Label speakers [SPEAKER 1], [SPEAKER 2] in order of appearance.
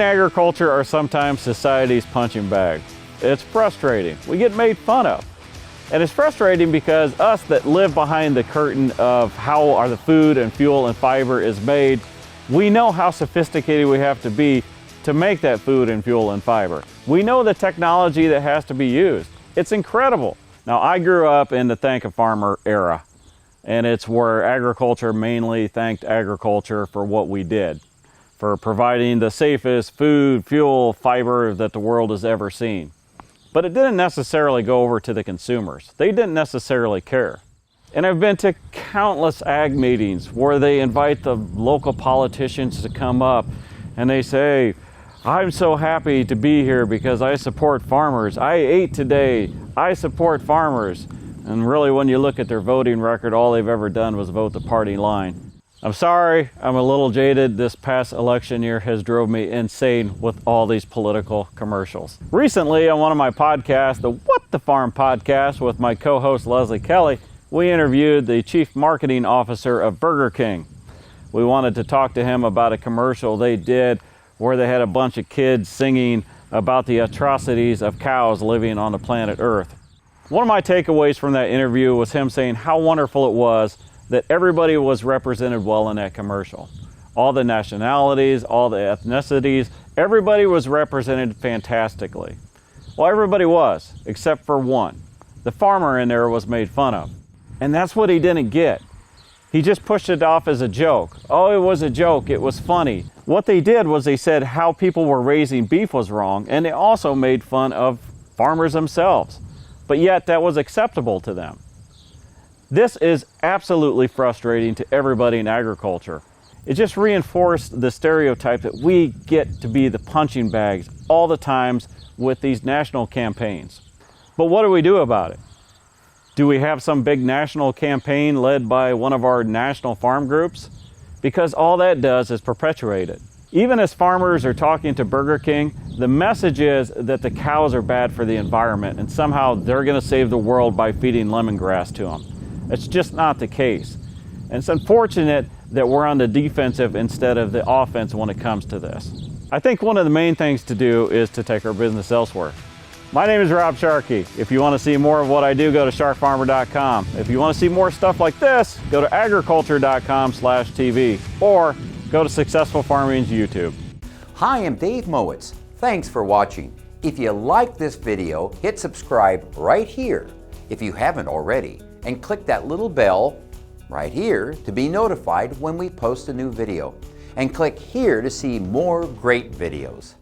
[SPEAKER 1] agriculture are sometimes society's punching bag. It's frustrating. We get made fun of. And it's frustrating because us that live behind the curtain of how the food and fuel and fiber is made, we know how sophisticated we have to be to make that food and fuel and fiber. We know the technology that has to be used. It's incredible. Now, I grew up in the Thank a Farmer era, and it's where agriculture mainly thanked agriculture for what we did, for providing the safest food, fuel, fiber that the world has ever seen. But it didn't necessarily go over to the consumers. They didn't necessarily care. And I've been to countless ag meetings where they invite the local politicians to come up and they say, I'm so happy to be here because I support farmers. I ate today. I support farmers. And really, when you look at their voting record, all they've ever done was vote the party line. I'm sorry, I'm a little jaded. This past election year has drove me insane with all these political commercials. Recently, on one of my podcasts, the What the Farm podcast with my co-host Leslie Kelly, we interviewed the Chief Marketing Officer of Burger King. We wanted to talk to him about a commercial they did where they had a bunch of kids singing about the atrocities of cows living on the planet Earth. One of my takeaways from that interview was him saying how wonderful it was that everybody was represented well in that commercial. All the nationalities, all the ethnicities, everybody was represented fantastically. Well, everybody was, except for one. The farmer in there was made fun of. And that's what he didn't get. He just pushed it off as a joke. Oh, it was a joke, it was funny. What they did was they said how people were raising beef was wrong, and they also made fun of farmers themselves. But yet that was acceptable to them. This is absolutely frustrating to everybody in agriculture. It just reinforced the stereotype that we get to be the punching bags all the times with these national campaigns. But what do we do about it? Do we have some big national campaign led by one of our national farm groups? Because all that does is perpetuate it. Even as farmers are talking to Burger King, the message is that the cows are bad for the environment and somehow they're going to save the world by feeding lemongrass to them. It's just not the case. And it's unfortunate that we're on the defensive instead of the offense when it comes to this. I think one of the main things to do is to take our business elsewhere. My name is Rob Sharkey. If you want to see more of what I do, go to sharkfarmer.com. If you want to see more stuff like this, go to agriculture.com/TV or go to Successful Farming's YouTube.
[SPEAKER 2] Hi, I'm Dave Mowitz. Thanks for watching. If you like this video, hit subscribe right here if you haven't already, and click that little bell right here to be notified when we post a new video. And click here to see more great videos.